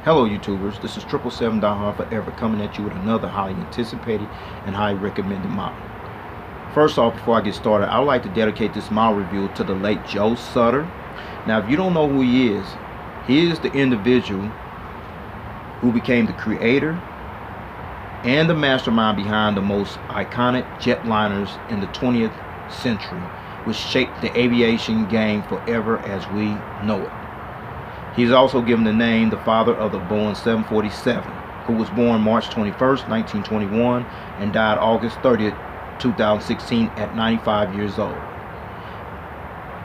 Hello YouTubers, this is 777 Forever coming at you with another highly anticipated and highly recommended model. First off, before I get started, I would like to dedicate this model review to the late Joe Sutter. Now if you don't know who he is the individual who became the creator and the mastermind behind the most iconic jetliners in the 20th century, which shaped the aviation game forever as we know it. He's also given the name the father of the Boeing 747, who was born March 21st, 1921 and died August 30th, 2016 at 95 years old.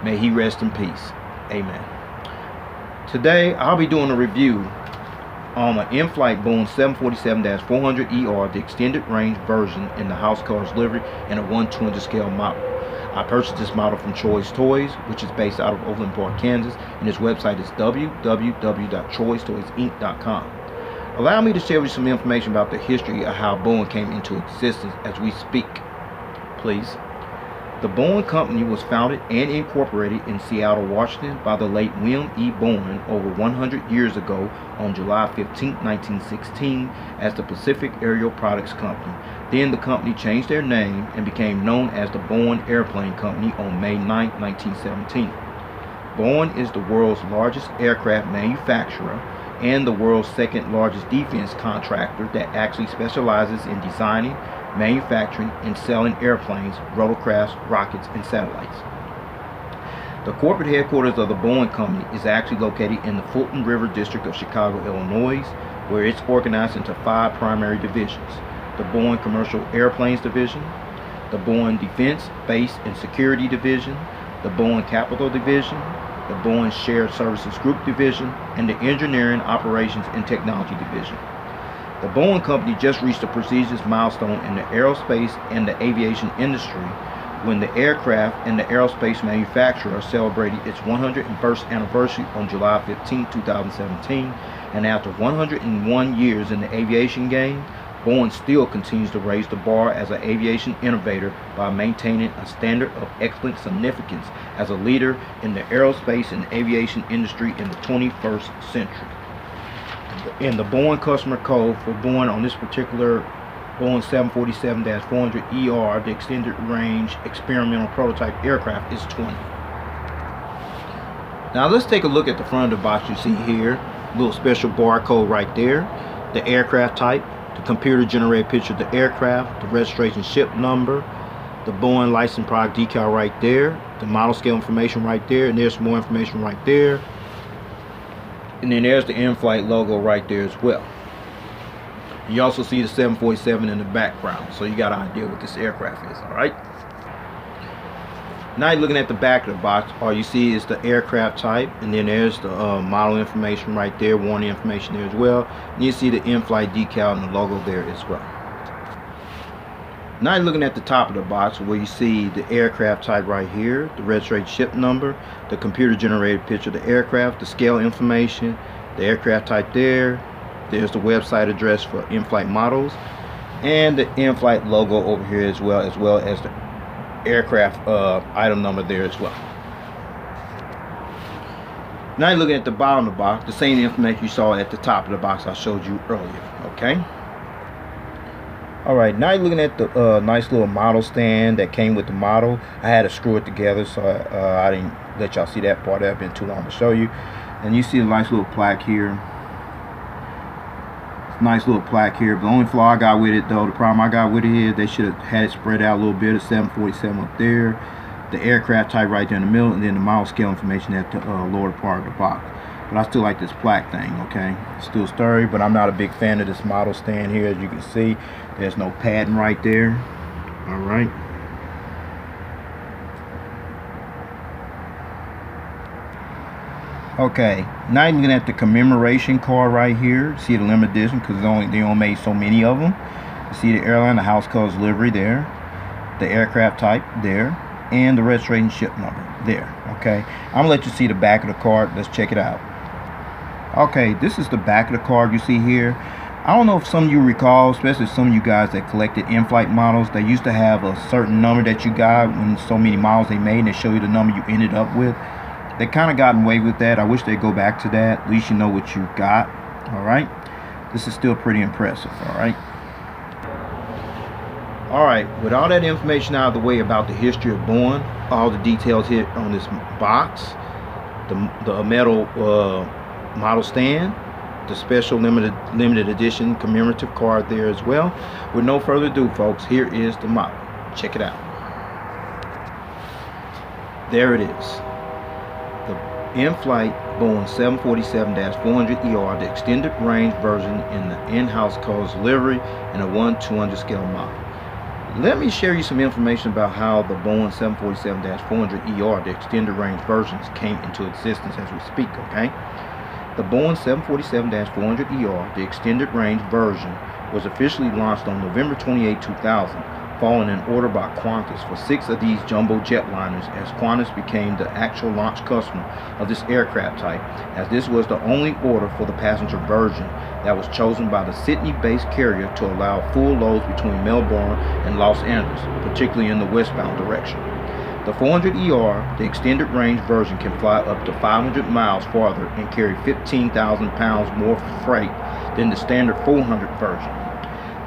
May he rest in peace. Amen. Today I'll be doing a review on an Inflight Boeing 747-400ER, the extended range version in the house colors livery and a 1/200 scale model. I purchased this model from Choice Toys, which is based out of Overland Park, Kansas, and his website is www.choicetoysinc.com. Allow me to share with you some information about the history of how Boeing came into existence as we speak, please. The Boeing Company was founded and incorporated in Seattle, Washington by the late William E. Boeing over 100 years ago on July 15, 1916 as the Pacific Aerial Products Company. Then the company changed their name and became known as the Boeing Airplane Company on May 9, 1917. Boeing is the world's largest aircraft manufacturer and the world's second largest defense contractor that actually specializes in designing, manufacturing, and selling airplanes, rotorcrafts, rockets, and satellites. The corporate headquarters of the Boeing Company is actually located in the Fulton River District of Chicago, Illinois, where it's organized into 5 primary divisions: the Boeing Commercial Airplanes Division, the Boeing Defense, Base, and Security Division, the Boeing Capital Division, the Boeing Shared Services Group Division, and the Engineering, Operations, and Technology Division. The Boeing Company just reached a prestigious milestone in the aerospace and the aviation industry when the aircraft and the aerospace manufacturer celebrated its 101st anniversary on July 15, 2017, and after 101 years in the aviation game, Boeing still continues to raise the bar as an aviation innovator by maintaining a standard of excellent significance as a leader in the aerospace and aviation industry in the 21st century. And the Boeing customer code for Boeing on this particular Boeing 747-400ER, the extended range experimental prototype aircraft, is 20. Now let's take a look at the front of the box. You see here a little special barcode right there, the aircraft type, the computer generated picture of the aircraft, the registration ship number, the Boeing license product decal right there, the model scale information right there, and there's more information right there. And then there's the Inflight logo right there as well. You also see the 747 in the background, so you got an idea what this aircraft is. Alright, now you're looking at the back of the box. All you see is the aircraft type, and then there's the model information right there, warning information there as well, and you see the Inflight decal and the logo there as well. Now you're looking at the top of the box where you see the aircraft type right here, the registration ship number, the computer generated picture of the aircraft, the scale information, the aircraft type there, there's the website address for Inflight models, and the Inflight logo over here as well as the aircraft item number there as well. Now you're looking at the bottom of the box, the same information you saw at the top of the box I showed you earlier. Okay. Alright, now you're looking at the nice little model stand that came with the model. I had to screw it together, so I didn't let y'all see that part. That been too long to show you. And you see a nice little plaque here. Nice little plaque here. The only flaw I got with it, though, the problem I got with it is they should have had it spread out a little bit. The 747 up there, the aircraft type right there in the middle, and then the model scale information at the lower part of the box. But I still like this plaque thing, okay? It's still sturdy, but I'm not a big fan of this model stand here. As you can see, there's no padding right there. Alright. Okay, now you're looking at the commemoration card right here. See the limited edition because they only made so many of them. You see the airline, the house colors livery there, the aircraft type there, and the registration ship number there. Okay, I'm gonna let you see the back of the card. Let's check it out. Okay, this is the back of the card you see here. I don't know if some of you recall, especially some of you guys that collected Inflight models, they used to have a certain number that you got when so many models they made, and they show you the number you ended up with. They kind of gotten away with that. I wish they'd go back to that. At least you know what you got. All right, this is still pretty impressive. All right, with all that information out of the way about the history of Boeing, all the details here on this box, the metal model stand, the special limited edition commemorative card there as well. With no further ado, folks, here is the model. Check it out. There it is, the Inflight Boeing 747-400ER, the extended range version in the in-house colors livery and a 1/200 scale model. Let me share you some information about how the Boeing 747-400ER, the extended range versions, came into existence as we speak, okay? The Boeing 747-400ER, the extended range version, was officially launched on November 28, 2000, following an order by Qantas for 6 of these jumbo jetliners, as Qantas became the actual launch customer of this aircraft type, as this was the only order for the passenger version that was chosen by the Sydney-based carrier to allow full loads between Melbourne and Los Angeles, particularly in the westbound direction. The 400ER, the extended range version, can fly up to 500 miles farther and carry 15,000 pounds more freight than the standard 400 version.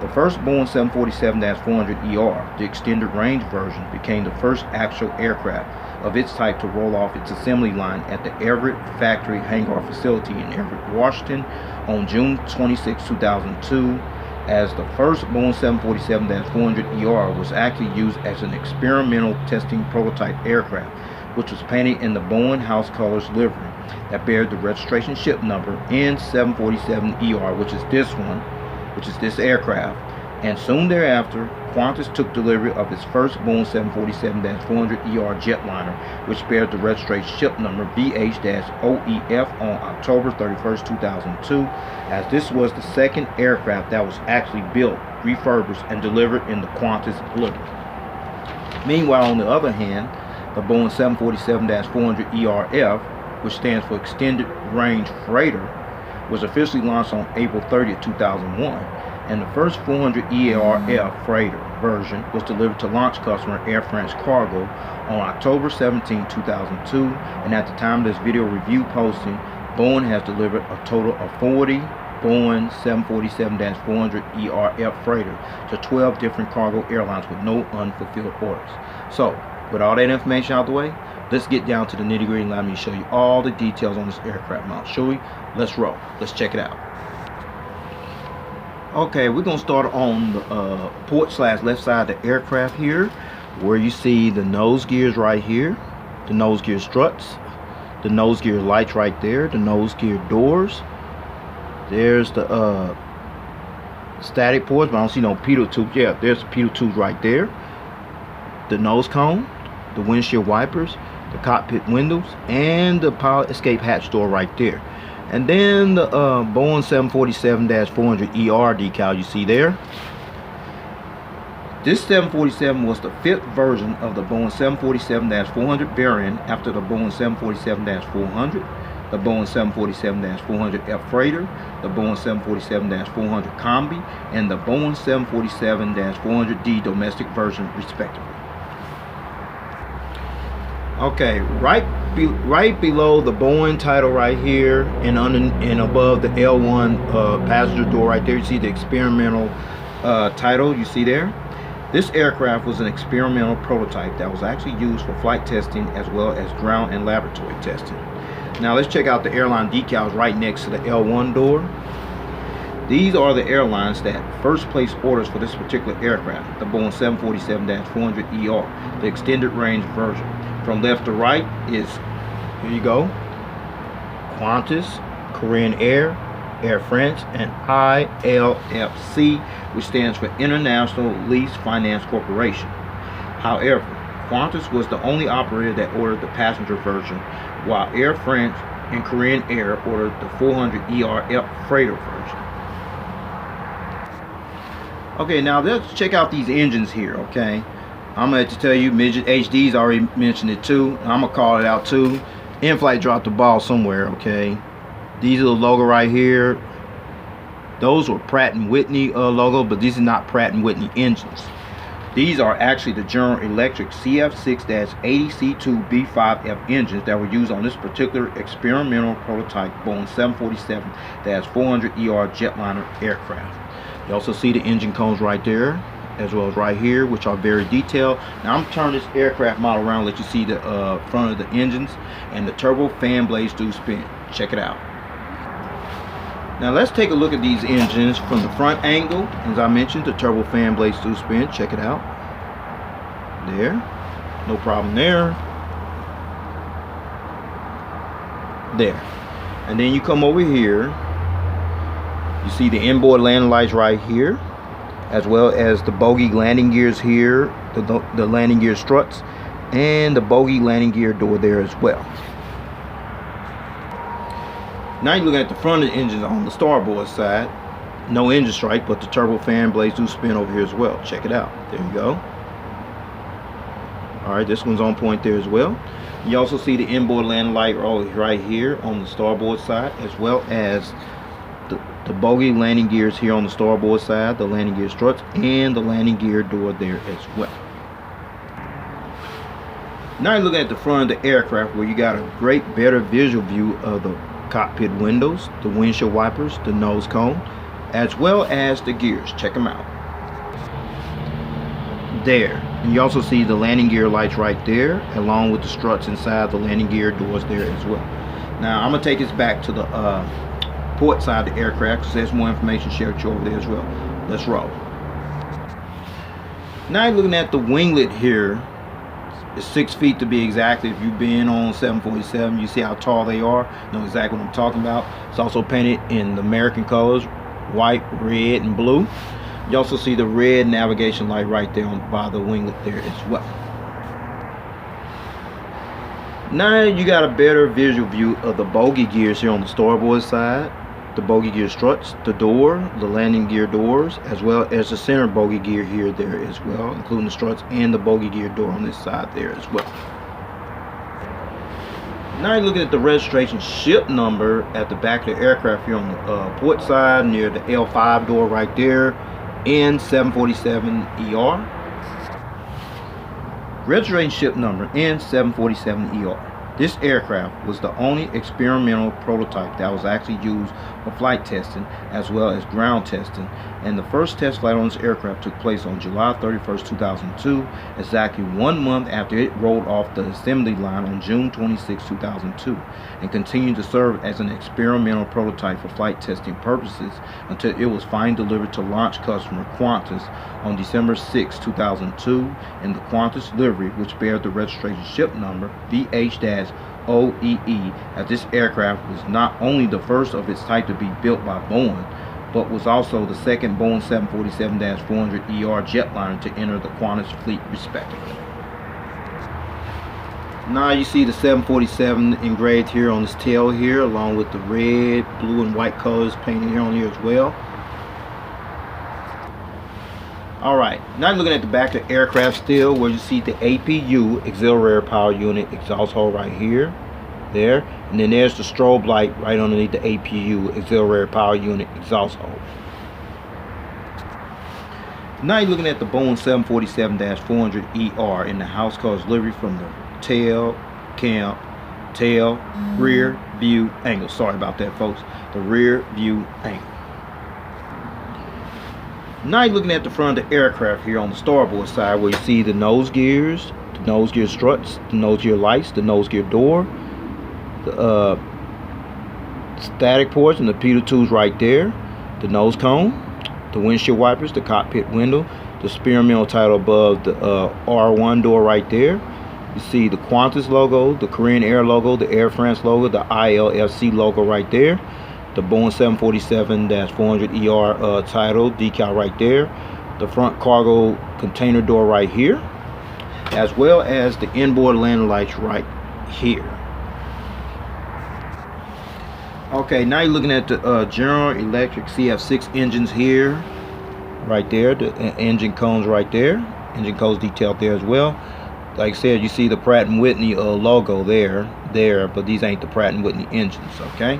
The first Boeing 747-400ER, the extended range version, became the first actual aircraft of its type to roll off its assembly line at the Everett Factory Hangar facility in Everett, Washington on June 26, 2002, as the first Boeing 747-400ER was actually used as an experimental testing prototype aircraft, which was painted in the Boeing house colors livery that bears the registration ship number N747ER, which is this aircraft, and soon thereafter Qantas took delivery of its first Boeing 747-400ER jetliner, which bears the registration ship number BH-OEF on October 31st, 2002, as this was the second aircraft that was actually built, refurbished, and delivered in the Qantas livery. Meanwhile, on the other hand, the Boeing 747-400ERF, which stands for Extended Range Freighter, was officially launched on April 30th, 2001, and the first 400ERF freighter version was delivered to launch customer Air France Cargo on October 17, 2002, and at the time of this video review posting, Boeing has delivered a total of 40 Boeing 747-400ERF freighter to 12 different cargo airlines with no unfulfilled orders. So, with all that information out of the way, let's get down to the nitty-gritty and let me show you all the details on this aircraft mount. Shall we? Let's roll. Let's check it out. Okay, we're going to start on the port/left side of the aircraft here, where you see the nose gears right here, the nose gear struts, the nose gear lights right there, the nose gear doors. There's the static ports, but I don't see no pitot tubes. Yeah, there's the pitot tubes right there. The nose cone, the windshield wipers, the cockpit windows, and the pilot escape hatch door right there. And then the Boeing 747-400ER decal you see there. This 747 was the 5th version of the Boeing 747-400 variant after the Boeing 747-400, the Boeing 747-400F freighter, the Boeing 747-400 combi, and the Boeing 747-400D domestic version respectively. Okay, right below the Boeing title right here, and above the L1 passenger door right there, you see the experimental title you see there. This aircraft was an experimental prototype that was actually used for flight testing as well as ground and laboratory testing. Now let's check out the airline decals right next to the L1 door. These are the airlines that first placed orders for this particular aircraft, the Boeing 747-400ER, the extended range version. From left to right is, here you go, Qantas, Korean Air, Air France, and ILFC, which stands for International Lease Finance Corporation. However, Qantas was the only operator that ordered the passenger version, while Air France and Korean Air ordered the 400ERF freighter version. Okay, now let's check out these engines here, okay? I'm going to have to tell you, Midget HD's already mentioned it too. I'm going to call it out too. Inflight dropped the ball somewhere, okay? These are the logo right here. Those were Pratt & Whitney logo, but these are not Pratt & Whitney engines. These are actually the General Electric CF6-80C2B5F engines that were used on this particular experimental prototype Boeing 747-400ER jetliner aircraft. You also see the engine cones right there, as well as right here, which are very detailed. Now I'm turning this aircraft model around, let you see the front of the engines, and the turbo fan blades do spin. Check it out. Now let's take a look at these engines from the front angle. As I mentioned, the turbo fan blades do spin. Check it out. There, no problem there. There. And then you come over here, you see the inboard landing lights right here, as well as the bogie landing gears here, the landing gear struts, and the bogie landing gear door there as well. Now you're looking at the front of the engines on the starboard side. No engine strike, but the turbo fan blades do spin over here as well. Check it out. There you go. Alright, this one's on point there as well. You also see the inboard landing light right here on the starboard side, as well as the bogie landing gears here on the starboard side, the landing gear struts, and the landing gear door there as well. Now you're looking at the front of the aircraft, where you got a better visual view of the cockpit windows, the windshield wipers, the nose cone, as well as the gears. Check them out. There. And you also see the landing gear lights right there, along with the struts inside the landing gear doors there as well. Now I'm going to take this back to the port side of the aircraft, because there's more information shared with you over there as well. Let's roll. Now you're looking at the winglet here. It's 6 feet to be exact. If you've been on 747, you see how tall they are. You know exactly what I'm talking about. It's also painted in the American colors, white, red, and blue. You also see the red navigation light right there by the winglet there as well. Now you got a better visual view of the bogie gears here on the starboard side, the bogie gear struts, the door, the landing gear doors, as well as the center bogie gear here there as well, including the struts and the bogie gear door on this side there as well. Now you're looking at the registration ship number at the back of the aircraft here on the port side, near the L5 door right there, N747ER. Registration ship number N747ER. This aircraft was the only experimental prototype that was actually used for flight testing as well as ground testing, and the first test flight on this aircraft took place on July 31st, 2002, exactly 1 month after it rolled off the assembly line on June 26, 2002, and continued to serve as an experimental prototype for flight testing purposes until it was finally delivered to launch customer Qantas on December 6, 2002 in the Qantas livery, which bears the registration ship number VH-OEE, as this aircraft was not only the first of its type to be built by Boeing, but was also the second Boeing 747-400ER jetliner to enter the Qantas fleet respectively. Now you see the 747 engraved here on this tail here, along with the red, blue, and white colors painted here on here as well. Alright, now looking at the back of the aircraft still, where you see the APU, auxiliary power unit exhaust hole right here, there, and then there's the strobe light right underneath the APU, auxiliary power unit exhaust hole. Now you're looking at the Boeing 747-400ER in the house colors livery from the tail, cam, tail, rear view angle. Sorry about that, folks. The rear view angle. Now you're looking at the front of the aircraft here on the starboard side, where you see the nose gears, the nose gear struts, the nose gear lights, the nose gear door, the static ports and the pitot tubes right there, the nose cone, the windshield wipers, the cockpit window, the experimental title above the R1 door right there. You see the Qantas logo, the Korean Air logo, the Air France logo, the ILFC logo right there, the Boeing 747-400ER title decal right there, the front cargo container door right here, as well as the inboard landing lights right here. Okay, now you're looking at the General Electric CF6 engines here, right there, the engine cones right there, engine cones detailed there as well. Like I said, you see the Pratt & Whitney logo there, but these ain't the Pratt & Whitney engines, okay?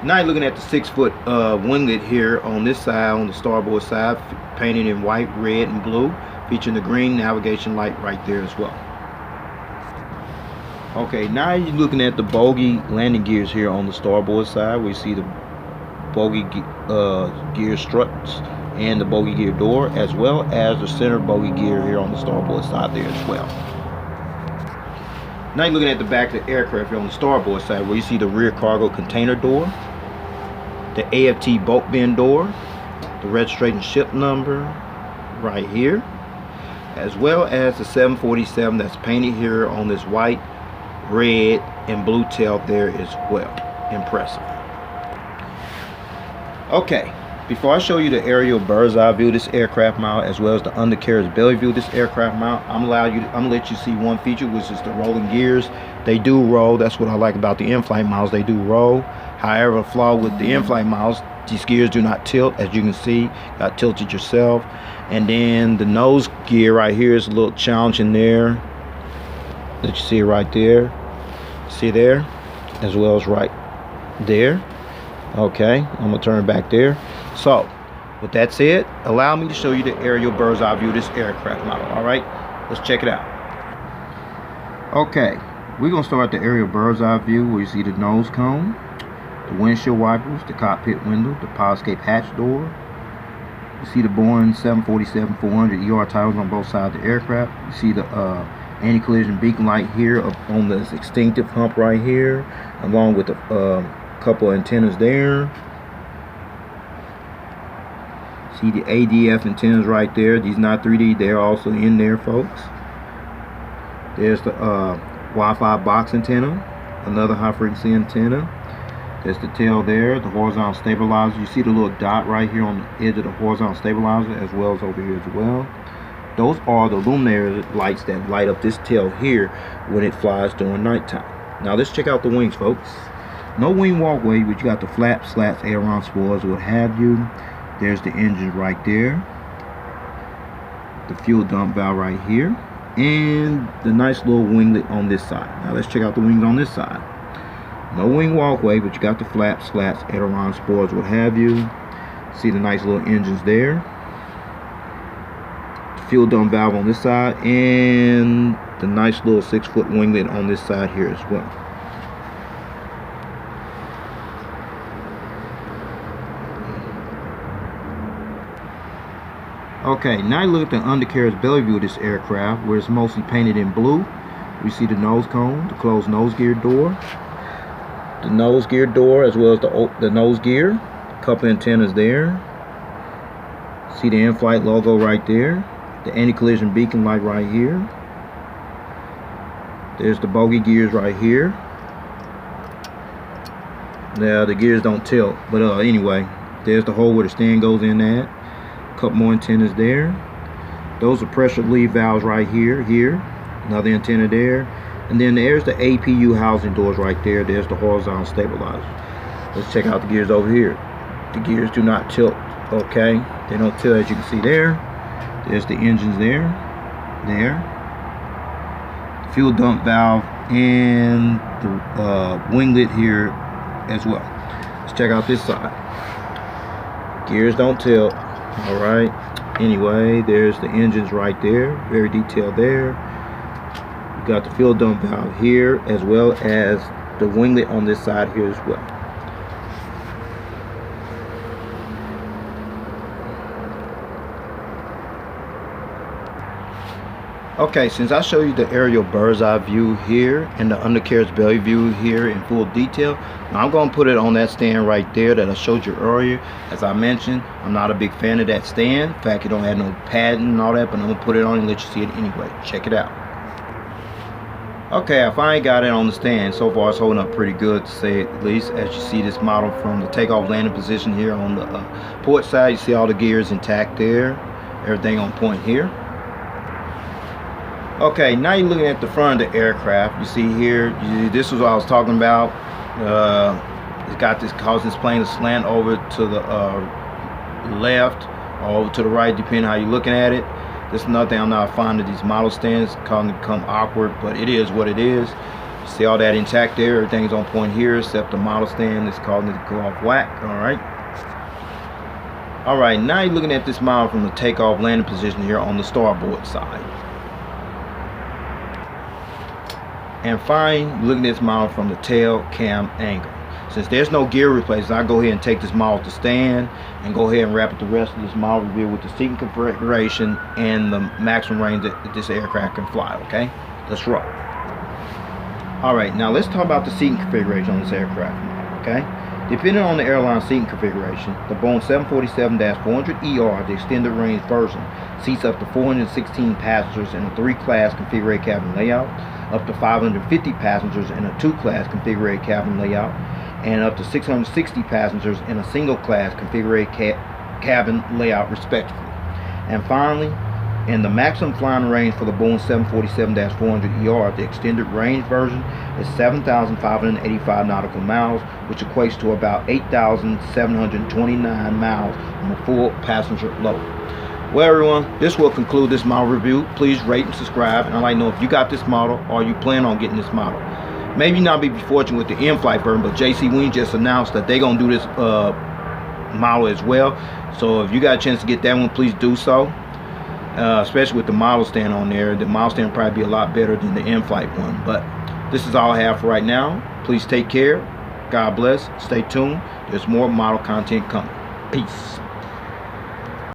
Now you're looking at the 6-foot winglet here on this side, on the starboard side, painted in white, red, and blue, featuring the green navigation light right there as well. Okay, now you're looking at the bogey landing gears here on the starboard side. We see the bogey gear struts and the bogey gear door, as well as the center bogey gear here on the starboard side there as well. Now you're looking at the back of the aircraft here on the starboard side, where you see the rear cargo container door, the AFT boat bin door, the registration ship number right here, as well as the 747 that's painted here on this white, red, and blue tail there as well. Impressive. Okay, before I show you the aerial bird's eye view of this aircraft model, as well as the undercarriage belly view of this aircraft model, I'm gonna let you see one feature, which is the rolling gears. They do roll. That's what I like about the Inflight models. They do roll. However, a flaw with the Inflight models, these gears do not tilt. As you can see, got tilted yourself. And then the nose gear right here is a little challenging there. Let you see it right there. See there, as well as right there. Okay, I'm gonna turn it back there. So, with that said, allow me to show you the aerial bird's eye view of this aircraft model. All right, let's check it out. Okay, we're gonna start at the aerial bird's eye view, where you see the nose cone, the windshield wipers, the cockpit window, the power escape hatch door. You see the Boeing 747-400ER titles on both sides of the aircraft. You see the anti-collision beacon light here up on this extinctive hump right here, along with a couple antennas there. See the ADF antennas right there. These not 3D, they're also in there, folks. There's the Wi-Fi box antenna, another high frequency antenna. There's the tail there, the horizontal stabilizer. You see the little dot right here on the edge of the horizontal stabilizer, as well as over here as well. Those are the luminary lights that light up this tail here when it flies during nighttime. Now let's check out the wings, folks. No wing walkway, but you got the flaps, slats, aileron spoilers, what have you. There's the engine right there. The fuel dump valve right here. And the nice little winglet on this side. Now let's check out the wings on this side. No wing walkway, but you got the flaps, slats, aileron spoilers, what have you. See the nice little engines there. The fuel dump valve on this side, and the nice little 6-foot winglet on this side here as well. Okay, now you look at the undercarriage belly view of this aircraft, where it's mostly painted in blue. We see the nose cone, the closed nose gear door, the nose gear door, as well as the nose gear, couple antennas there. See the Inflight logo right there, the anti-collision beacon light right here. There's the bogey gears right here. Now the gears don't tilt, but anyway, there's the hole where the stand goes in at. Couple more antennas there. Those are pressure relief valves right here. Another antenna there. And then there's the APU housing doors right there. There's the horizontal stabilizer. Let's check out the gears over here. The gears do not tilt. Okay, they don't tilt, as you can see there. There's the engines there. The fuel dump valve and the winglet here as well. Let's check out this side. Gears don't tilt. All right, anyway, there's the engines right there, very detailed there. You got the fuel dump valve here, as well as the winglet on this side here as well. Okay, since I showed you the aerial bird's eye view here and the undercarriage belly view here in full detail, now I'm going to put it on that stand right there that I showed you earlier. As I mentioned, I'm not a big fan of that stand. In fact, it don't have no padding and all that, but I'm going to put it on and let you see it anyway. Check it out. Okay, I finally got it on the stand. So far it's holding up pretty good, to say at least. As you see this model from the takeoff landing position here on the port side, you see all the gears intact there. Everything on point here. Okay, now you're looking at the front of the aircraft. You see here, this was what I was talking about. It's got this, causing this plane to slant over to the left or over to the right, depending how you're looking at it. This is another thing I'm not fond of these model stands, causing them to become awkward, but it is what it is. See all that intact there. Everything's on point here except the model stand is causing it to go off whack. Alright, now you're looking at this model from the takeoff landing position here on the starboard side. And finally, looking at this model from the tail cam angle. Since there's no gear replacement, I'll go ahead and take this model to stand and go ahead and wrap up the rest of this model review with the seating configuration and the maximum range that this aircraft can fly. Okay, let's roll. Alright, now let's talk about the seating configuration on this aircraft. Okay, depending on the airline seating configuration, the Boeing 747-400ER, the extended range version, seats up to 416 passengers in a 3-class configured cabin layout, up to 550 passengers in a 2-class configured cabin layout, and up to 660 passengers in a single-class configured cabin layout respectively. And finally, in the maximum flying range for the Boeing 747-400ER, the extended range version is 7,585 nautical miles, which equates to about 8,729 miles on a full passenger load. Well, everyone, this will conclude this model review. Please rate and subscribe, and I'd like to know if you got this model or you plan on getting this model. Maybe not be fortunate with the Inflight version, but JC Wing just announced that they're going to do this model as well. So if you got a chance to get that one, please do so. Especially with the model stand on there. The model stand will probably be a lot better than the Inflight one. But this is all I have for right now. Please take care. God bless. Stay tuned. There's more model content coming. Peace.